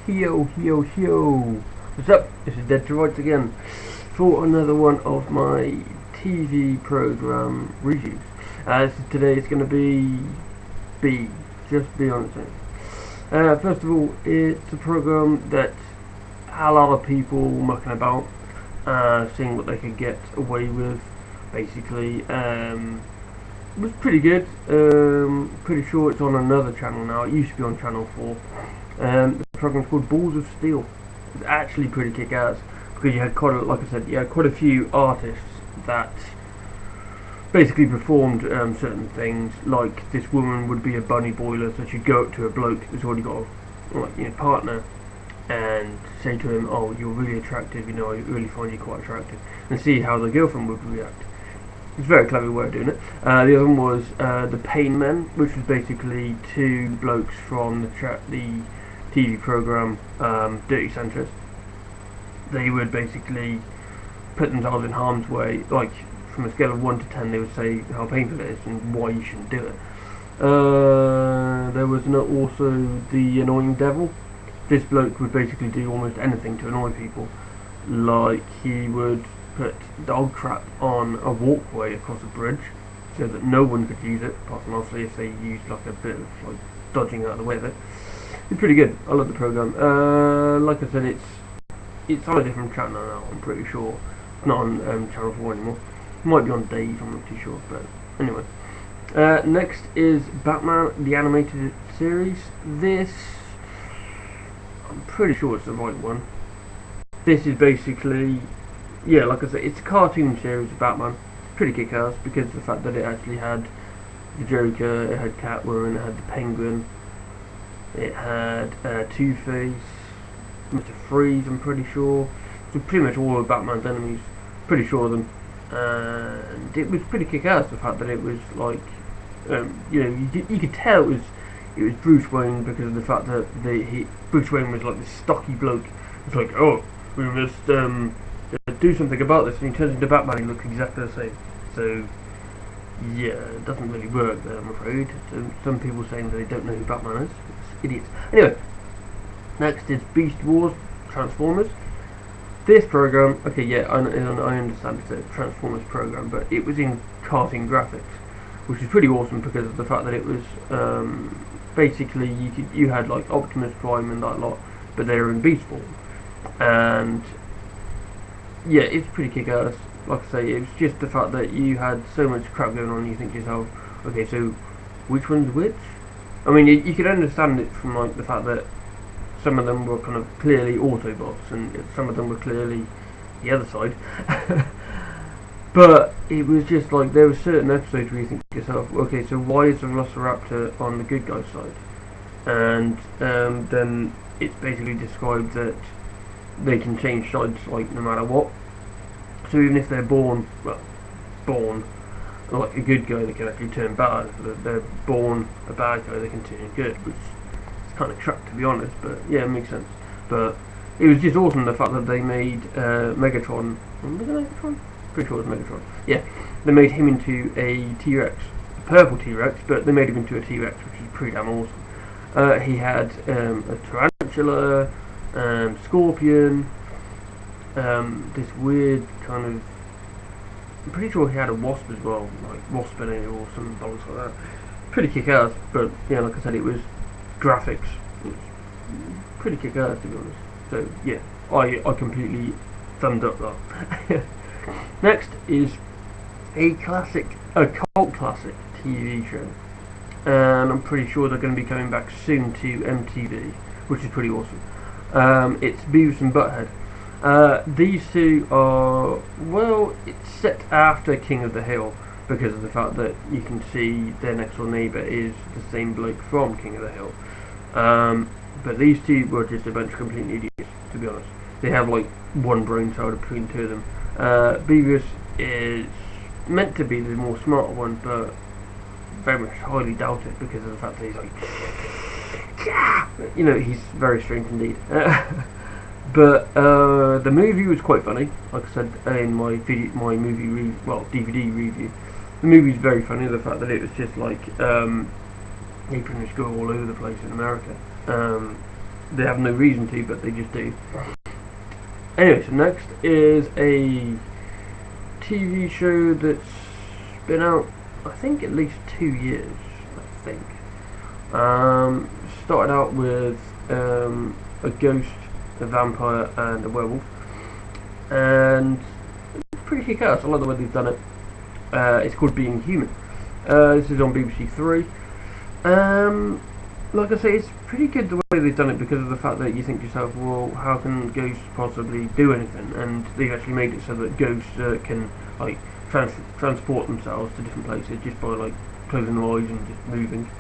Yo. What's up? This is Dead to Rights again for another one of my TV program reviews. Today it's going to be just be on its own. First of all, it's a program that a lot of people mucking about, seeing what they could get away with. Basically, it was pretty good. Pretty sure it's on another channel now. It used to be on Channel 4. The program's called Balls of Steel. It's actually pretty kick-ass because you had quite a few artists that basically performed certain things. Like this woman would be a bunny boiler, so she'd go up to a bloke who's already got a partner and say to him, "Oh, you're really attractive. I really find you quite attractive," and see how the girlfriend would react. It's a very clever way of doing it. The other one was the Pain Men, which was basically two blokes from the TV program Dirty Sanchez. They would basically put themselves in harm's way, like from a scale of 1 to 10 they would say how painful it is and why you shouldn't do it. There was also the Annoying Devil. This bloke would basically do almost anything to annoy people. Like he would put dog crap on a walkway across a bridge so that no one could use it, apart from obviously if they used like a bit of dodging out of the way of it. It's pretty good. I love the program. Like I said, it's on a different channel now. I'm pretty sure it's not on Channel 4 anymore. It might be on Dave. I'm not too sure. But anyway, next is Batman the Animated Series. This, I'm pretty sure it's the right one. This is basically, yeah, like I said, it's a cartoon series of Batman. Pretty kick-ass because of the fact that it actually had the Joker, it had Catwoman, it had the Penguin, it had Two-Face, Mr. Freeze, I'm pretty sure. So pretty much all of Batman's enemies, pretty sure of them. And it was pretty kick-ass, the fact that it was like, you could tell it was Bruce Wayne because of the fact that Bruce Wayne was like this stocky bloke. It's like, oh, we must do something about this, and he turns into Batman. He looks exactly the same. So yeah, it doesn't really work there, I'm afraid. So some people saying that they don't know who Batman is. It's idiots. Anyway, next is Beast Wars Transformers. This program, okay, yeah, I understand it's a Transformers program, but it was in cartoon graphics, which is pretty awesome because of the fact that it was basically you had like Optimus Prime and that lot, but they were in beast form. And yeah, it's pretty kick-ass. Like I say, it was just the fact that you had so much crap going on, you think to yourself, okay, so which one's which? I mean, you could understand it from like the fact that some of them were kind of clearly Autobots and some of them were clearly the other side. But it was just like, there were certain episodes where you think to yourself, okay, so why is the Velociraptor on the good guy's side? And then it's basically described that they can change sides like no matter what. So even if they're born like a good guy, they can actually turn bad. If they're born a bad guy, they can turn good, which is kind of crap to be honest, but yeah, it makes sense. But it was just awesome the fact that they made Megatron. Was it Megatron? Pretty sure it was Megatron. Yeah, they made him into a T-Rex, a purple T-Rex, but they made him into a T-Rex, which is pretty damn awesome. He had a tarantula, scorpion, this weird kind of, I'm pretty sure he had a wasp as well, like wasp in it or some bollocks like that. Pretty kick-ass, but yeah, like I said, it was graphics. It was pretty kick-ass to be honest. So yeah, I completely thumbed up that. Next is a cult classic TV show, and I'm pretty sure they're going to be coming back soon to MTV, which is pretty awesome. It's Beavis and Butthead. These two are, well, it's set after King of the Hill because of the fact that you can see their next door neighbour is the same bloke from King of the Hill. But these two were just a bunch of complete idiots, to be honest. They have like one brain cell between two of them. Beavis is meant to be the more smarter one, but very much highly doubt it because of the fact that he's like, he's very strange indeed. But the movie was quite funny. Like I said in my DVD review, the movie's very funny. The fact that it was just like they pretty much go all over the place in America. they have no reason to, but they just do. Anyway, so next is a TV show that's been out, I think, at least 2 years. I think. Started out with a ghost, a vampire, and a werewolf, and it's pretty kick-ass. I like the way they've done it. It's called Being Human. This is on BBC Three. Like I say, it's pretty good the way they've done it, because of the fact that you think to yourself, well, how can ghosts possibly do anything? And they've actually made it so that ghosts can like transport themselves to different places just by like closing their eyes and just moving.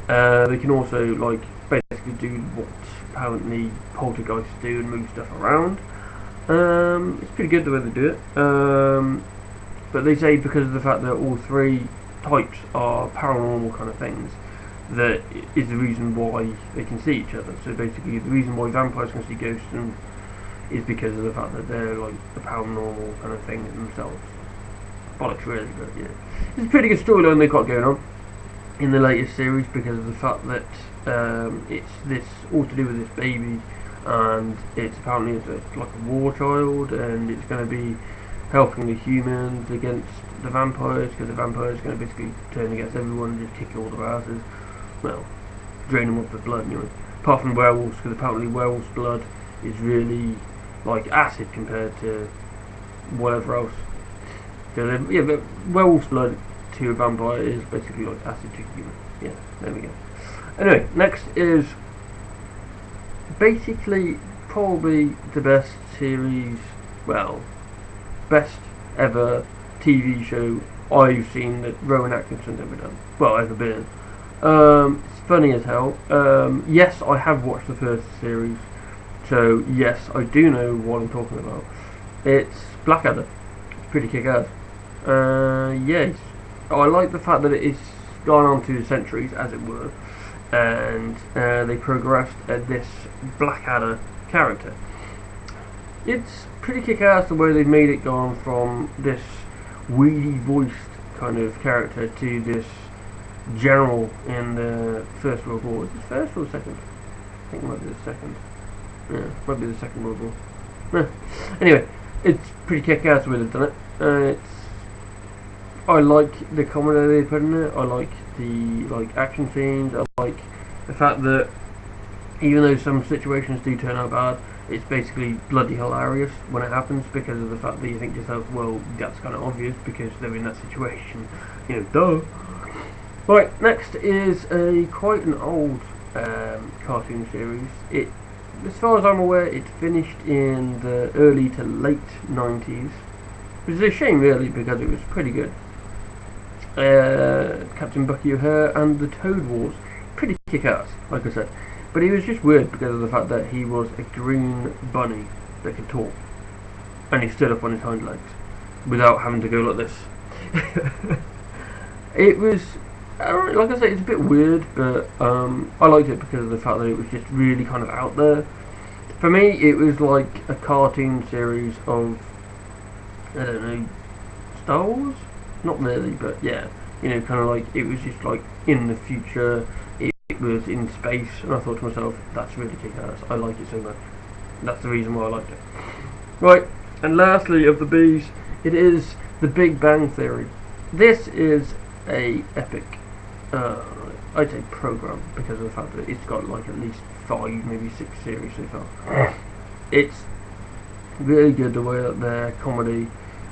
They can also like basically do what apparently poltergeists do and move stuff around. It's pretty good the way they do it. But they say because of the fact that all three types are paranormal kind of things, that is the reason why they can see each other. So basically the reason why vampires can see ghosts is because of the fact that they're like a paranormal kind of thing themselves. Bollocks really, but yeah. It's a pretty good storyline they've got going on in the latest series, because of the fact that it's this all to do with this baby, and it's apparently like a war child, and it's going to be helping the humans against the vampires, because the vampires are going to basically turn against everyone and just kick all their asses. Well, drain them of the blood anyway. Apart from werewolves, because apparently werewolves' blood is really like acid compared to whatever else. So yeah, but werewolf's blood to a vampire is basically like acid to human. Yeah, there we go. Anyway, next is basically probably the best series, well, best ever TV show I've seen that Rowan Atkinson's ever done. Well, ever been. It's funny as hell. Yes, I have watched the first series, so yes, I do know what I'm talking about. It's Blackadder. It's pretty kick-ass. Yes, I like the fact that it's gone on to centuries, as it were, and they progressed this Blackadder character. It's pretty kick-ass the way they've made it, gone from this weedy voiced kind of character to this general in the First World War. Is it first or second? I think it might be the second. Yeah, might be the Second World War. Yeah. Anyway, it's pretty kick-ass the way they've done it. I like the comedy they put in it. I like the action scenes. I like the fact that even though some situations do turn out bad, it's basically bloody hilarious when it happens, because of the fact that you think to yourself, well, that's kind of obvious because they're in that situation, you know, duh. Right, next is quite an old cartoon series. As far as I'm aware, it finished in the early to late 90s, which is a shame really, because it was pretty good. Captain Bucky O'Hare and the Toad Wars, pretty kick-ass, like I said. But he was just weird because of the fact that he was a green bunny that could talk, and he stood up on his hind legs without having to go like this. It was, like I say, it's a bit weird, but I liked it because of the fact that it was just really kind of out there. For me, it was like a cartoon series of, I don't know, Star Wars? Not really, but yeah, you know, kind of like, it was just like in the future. It was in space, and I thought to myself, that's really kick-ass. I like it so much. That's the reason why I liked it. Right, and lastly of the B's, it is The Big Bang Theory. This is a epic, I'd say program, because of the fact that it's got like at least 5, maybe 6 series so far. It's really good the way that their comedy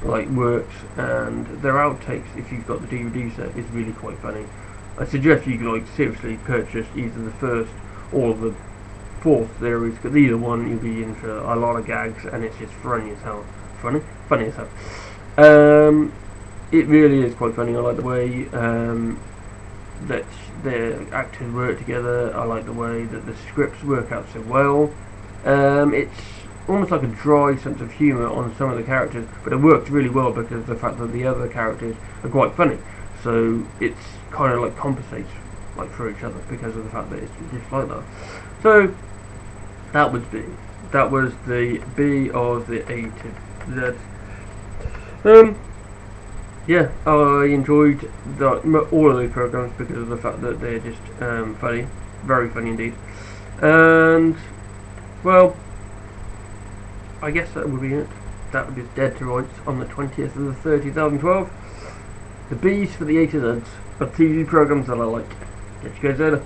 like works, and their outtakes, if you've got the DVD set, is really quite funny. I suggest you like seriously purchase either the first or the 4th series, because either one you'll be in for a lot of gags, and it's just funny as hell. Funny as hell. It really is quite funny. I like the way that the actors work together. I like the way that the scripts work out so well. It's almost like a dry sense of humour on some of the characters, but it works really well because of the fact that the other characters are quite funny. So it's kind of like compensates like for each other because of the fact that it's just like that. So that was B. That was the B of the A to Z. Yeah, I enjoyed all of those programs because of the fact that they're just funny, very funny indeed. And, well, I guess that would be it. That would be Dead to Rights on the 20th of the 3rd, 2012. The B's for the A to Z's of TV programmes that I like. Catch you guys later.